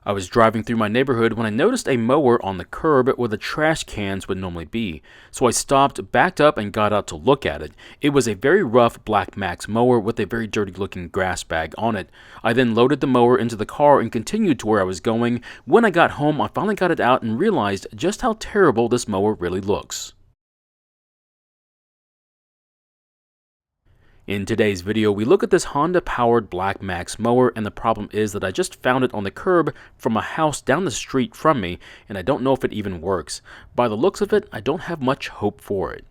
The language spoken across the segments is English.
I was driving through my neighborhood when I noticed a mower on the curb where the trash cans would normally be. So I stopped, backed up, and got out to look at it. It was a very rough Blackmax mower with a very dirty looking grass bag on it. I then loaded the mower into the car and continued to where I was going. When I got home, I finally got it out and realized just how terrible this mower really looks. In today's video, we look at this Honda-powered Blackmax mower, and the problem is that I just found it on the curb from a house down the street from me, and I don't know if it even works. By the looks of it, I don't have much hope for it.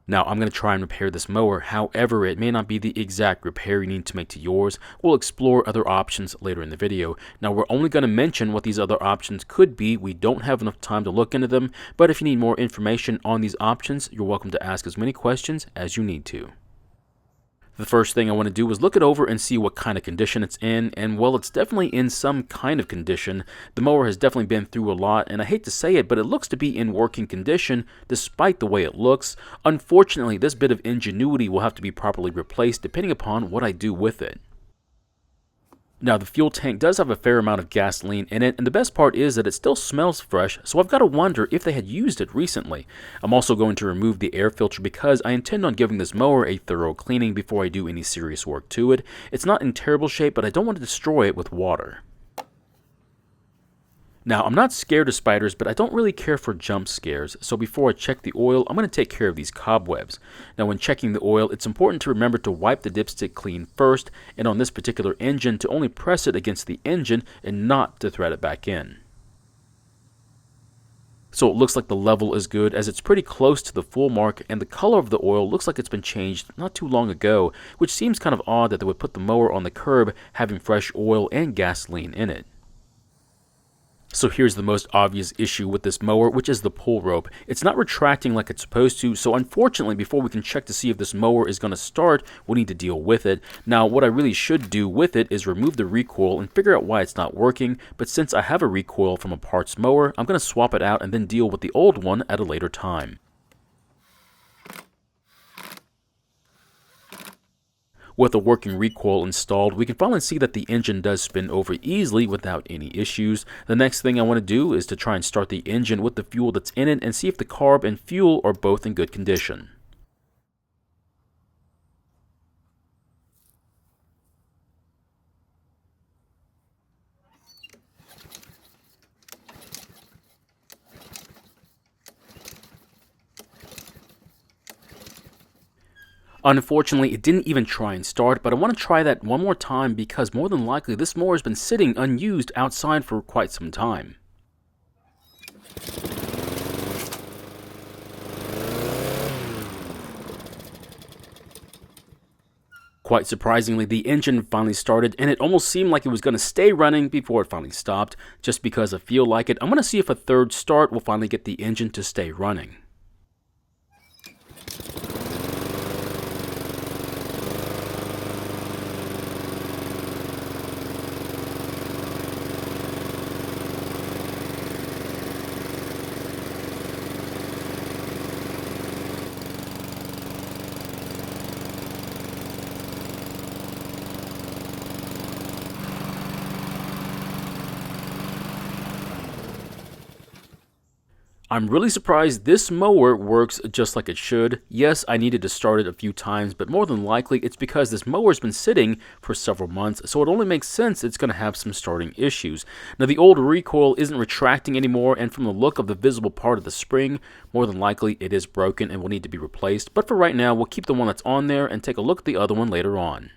Now, I'm going to try and repair this mower, however, it may not be the exact repair you need to make to yours. We'll explore other options later in the video. Now, we're only going to mention what these other options could be. We don't have enough time to look into them, but if you need more information on these options, you're welcome to ask as many questions as you need to. The first thing I want to do is look it over and see what kind of condition it's in, and well, it's definitely in some kind of condition. The mower has definitely been through a lot, and I hate to say it, but it looks to be in working condition despite the way it looks. Unfortunately, this bit of ingenuity will have to be properly replaced depending upon what I do with it. Now, the fuel tank does have a fair amount of gasoline in it, and the best part is that it still smells fresh, so I've got to wonder if they had used it recently. I'm also going to remove the air filter because I intend on giving this mower a thorough cleaning before I do any serious work to it. It's not in terrible shape, but I don't want to destroy it with water. Now, I'm not scared of spiders, but I don't really care for jump scares, so before I check the oil, I'm going to take care of these cobwebs. Now, when checking the oil, it's important to remember to wipe the dipstick clean first, and on this particular engine, to only press it against the engine and not to thread it back in. So it looks like the level is good as it's pretty close to the full mark, and the color of the oil looks like it's been changed not too long ago, which seems kind of odd that they would put the mower on the curb having fresh oil and gasoline in it. So here's the most obvious issue with this mower, which is the pull rope. It's not retracting like it's supposed to, so unfortunately, before we can check to see if this mower is going to start, we need to deal with it. Now, what I really should do with it is remove the recoil and figure out why it's not working, but since I have a recoil from a parts mower, I'm going to swap it out and then deal with the old one at a later time. With a working recoil installed, we can finally see that the engine does spin over easily without any issues. The next thing I want to do is to try and start the engine with the fuel that's in it and see if the carb and fuel are both in good condition. Unfortunately, it didn't even try and start, but I want to try that one more time because more than likely this mower has been sitting unused outside for quite some time. Quite surprisingly, the engine finally started, and it almost seemed like it was going to stay running before it finally stopped. Just because I feel like it, I'm going to see if a third start will finally get the engine to stay running. I'm really surprised this mower works just like it should. Yes, I needed to start it a few times, but more than likely it's because this mower's been sitting for several months, so it only makes sense it's going to have some starting issues. Now, the old recoil isn't retracting anymore, and from the look of the visible part of the spring, more than likely it is broken and will need to be replaced. But for right now, we'll keep the one that's on there and take a look at the other one later on.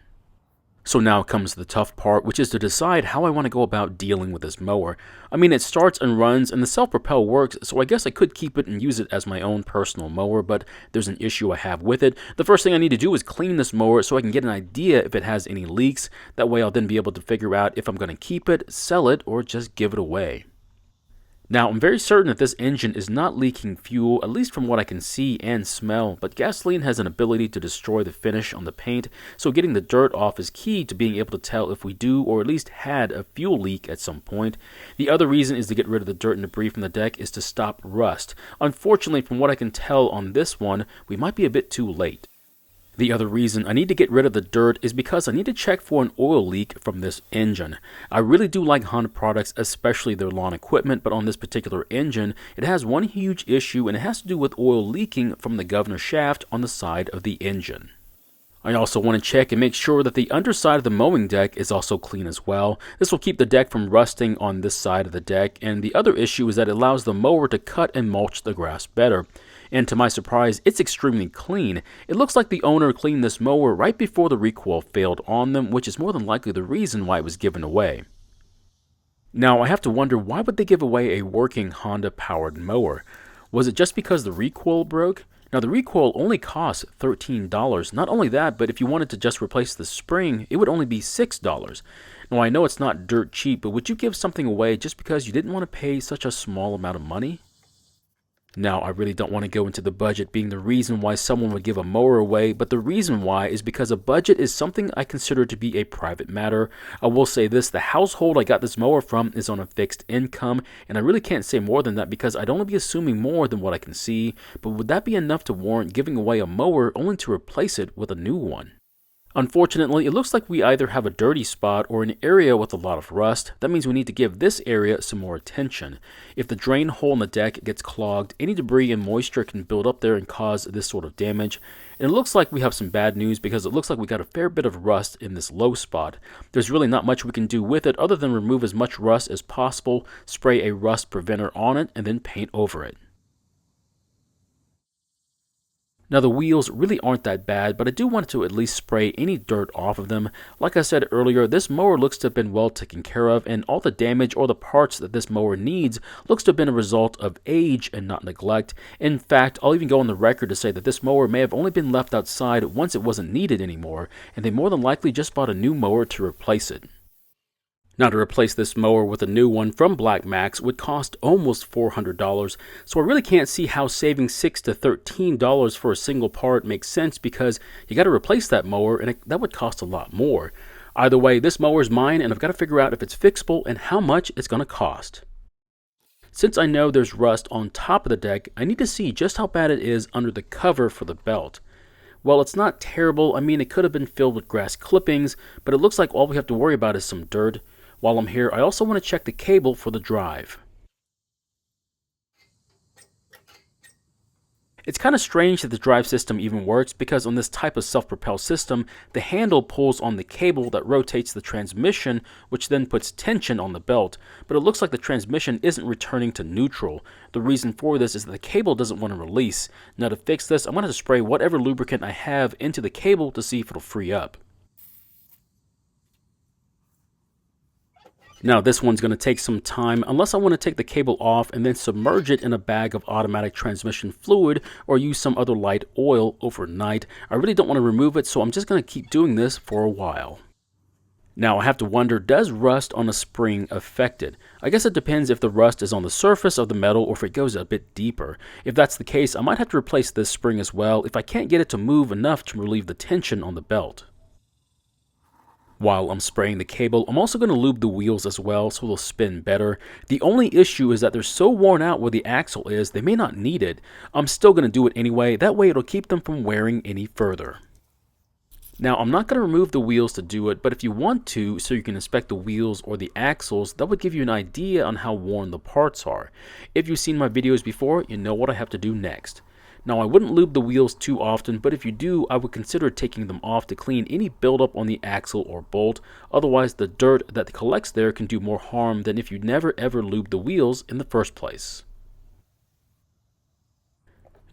So now comes the tough part, which is to decide how I want to go about dealing with this mower. I mean, it starts and runs, and the self-propel works, so I guess I could keep it and use it as my own personal mower, but there's an issue I have with it. The first thing I need to do is clean this mower so I can get an idea if it has any leaks. That way I'll then be able to figure out if I'm going to keep it, sell it, or just give it away. Now, I'm very certain that this engine is not leaking fuel, at least from what I can see and smell, but gasoline has an ability to destroy the finish on the paint, so getting the dirt off is key to being able to tell if we do or at least had a fuel leak at some point. The other reason is to get rid of the dirt and debris from the deck is to stop rust. Unfortunately, from what I can tell on this one, we might be a bit too late. The other reason I need to get rid of the dirt is because I need to check for an oil leak from this engine. I really do like Honda products, especially their lawn equipment, but on this particular engine, it has one huge issue, and it has to do with oil leaking from the governor shaft on the side of the engine. I also want to check and make sure that the underside of the mowing deck is also clean as well. This will keep the deck from rusting on this side of the deck, and the other issue is that it allows the mower to cut and mulch the grass better. And to my surprise, it's extremely clean. It looks like the owner cleaned this mower right before the recoil failed on them, which is more than likely the reason why it was given away. Now, I have to wonder, why would they give away a working Honda-powered mower? Was it just because the recoil broke? Now, the recoil only costs $13. Not only that, but if you wanted to just replace the spring, it would only be $6. Now, I know it's not dirt cheap, but would you give something away just because you didn't want to pay such a small amount of money? Now, I really don't want to go into the budget being the reason why someone would give a mower away, but the reason why is because a budget is something I consider to be a private matter. I will say this, the household I got this mower from is on a fixed income, and I really can't say more than that because I'd only be assuming more than what I can see, but would that be enough to warrant giving away a mower only to replace it with a new one? Unfortunately, it looks like we either have a dirty spot or an area with a lot of rust. That means we need to give this area some more attention. If the drain hole in the deck gets clogged, any debris and moisture can build up there and cause this sort of damage. And it looks like we have some bad news because it looks like we got a fair bit of rust in this low spot. There's really not much we can do with it other than remove as much rust as possible, spray a rust preventer on it, and then paint over it. Now the wheels really aren't that bad, but I do want to at least spray any dirt off of them. Like I said earlier, this mower looks to have been well taken care of, and all the damage or the parts that this mower needs looks to have been a result of age and not neglect. In fact, I'll even go on the record to say that this mower may have only been left outside once it wasn't needed anymore, and they more than likely just bought a new mower to replace it. Now, to replace this mower with a new one from Blackmax would cost almost $400, so I really can't see how saving $6 to $13 for a single part makes sense because you got to replace that mower and that would cost a lot more. Either way, this mower is mine and I've got to figure out if it's fixable and how much it's going to cost. Since I know there's rust on top of the deck, I need to see just how bad it is under the cover for the belt. Well, it's not terrible. I mean, it could have been filled with grass clippings, but it looks like all we have to worry about is some dirt. While I'm here, I also want to check the cable for the drive. It's kind of strange that the drive system even works because on this type of self-propelled system, the handle pulls on the cable that rotates the transmission, which then puts tension on the belt. But it looks like the transmission isn't returning to neutral. The reason for this is that the cable doesn't want to release. Now to fix this, I'm going to spray whatever lubricant I have into the cable to see if it'll free up. Now this one's going to take some time unless I want to take the cable off and then submerge it in a bag of automatic transmission fluid or use some other light oil overnight. I really don't want to remove it, so I'm just going to keep doing this for a while. Now I have to wonder, does rust on a spring affect it? I guess it depends if the rust is on the surface of the metal or if it goes a bit deeper. If that's the case, I might have to replace this spring as well if I can't get it to move enough to relieve the tension on the belt. While I'm spraying the cable, I'm also going to lube the wheels as well so they'll spin better. The only issue is that they're so worn out where the axle is, they may not need it. I'm still going to do it anyway, that way it'll keep them from wearing any further. Now, I'm not going to remove the wheels to do it, but if you want to, so you can inspect the wheels or the axles, that would give you an idea on how worn the parts are. If you've seen my videos before, you know what I have to do next. Now, I wouldn't lube the wheels too often, but if you do, I would consider taking them off to clean any buildup on the axle or bolt. Otherwise, the dirt that collects there can do more harm than if you never ever lube the wheels in the first place.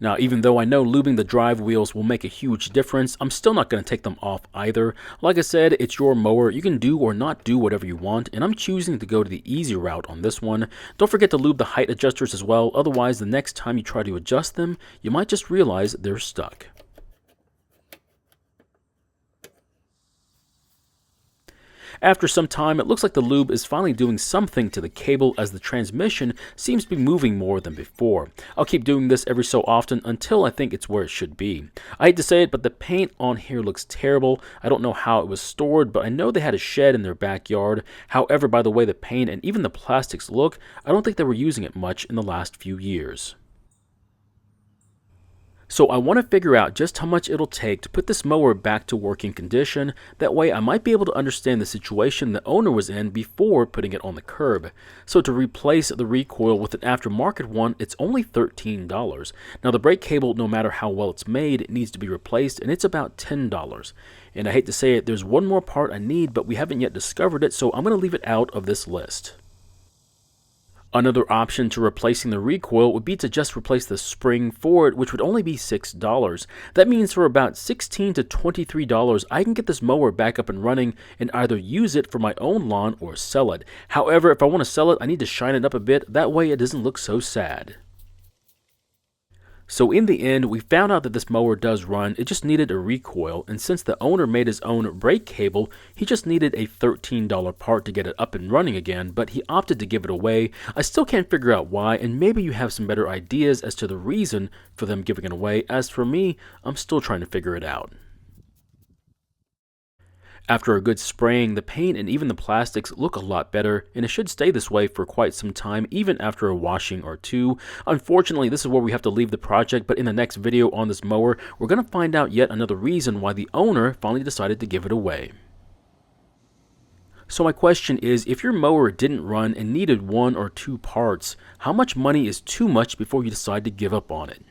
Now, even though I know lubing the drive wheels will make a huge difference, I'm still not going to take them off either. Like I said, it's your mower. You can do or not do whatever you want, and I'm choosing to go to the easy route on this one. Don't forget to lube the height adjusters as well, otherwise the next time you try to adjust them, you might just realize they're stuck. After some time, it looks like the lube is finally doing something to the cable as the transmission seems to be moving more than before. I'll keep doing this every so often until I think it's where it should be. I hate to say it, but the paint on here looks terrible. I don't know how it was stored, but I know they had a shed in their backyard. However, by the way the paint and even the plastics look, I don't think they were using it much in the last few years. So I want to figure out just how much it'll take to put this mower back to working condition. That way I might be able to understand the situation the owner was in before putting it on the curb. So to replace the recoil with an aftermarket one, it's only $13. Now the brake cable, no matter how well it's made, it needs to be replaced, and it's about $10. And I hate to say it, there's one more part I need, but we haven't yet discovered it, so I'm going to leave it out of this list. Another option to replacing the recoil would be to just replace the spring for it, which would only be $6. That means for about $16 to $23, I can get this mower back up and running and either use it for my own lawn or sell it. However, if I want to sell it, I need to shine it up a bit, that way it doesn't look so sad. So in the end, we found out that this mower does run, it just needed a recoil, and since the owner made his own brake cable, he just needed a $13 part to get it up and running again, but he opted to give it away. I still can't figure out why, and maybe you have some better ideas as to the reason for them giving it away. As for me, I'm still trying to figure it out. After a good spraying, the paint and even the plastics look a lot better, and it should stay this way for quite some time, even after a washing or two. Unfortunately, this is where we have to leave the project, but in the next video on this mower, we're going to find out yet another reason why the owner finally decided to give it away. So my question is, if your mower didn't run and needed 1 or 2 parts, how much money is too much before you decide to give up on it?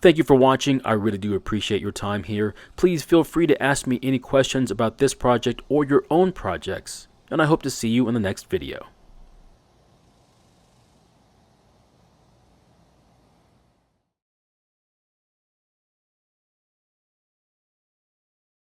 Thank you for watching. I really do appreciate your time here. Please feel free to ask me any questions about this project or your own projects, and I hope to see you in the next video.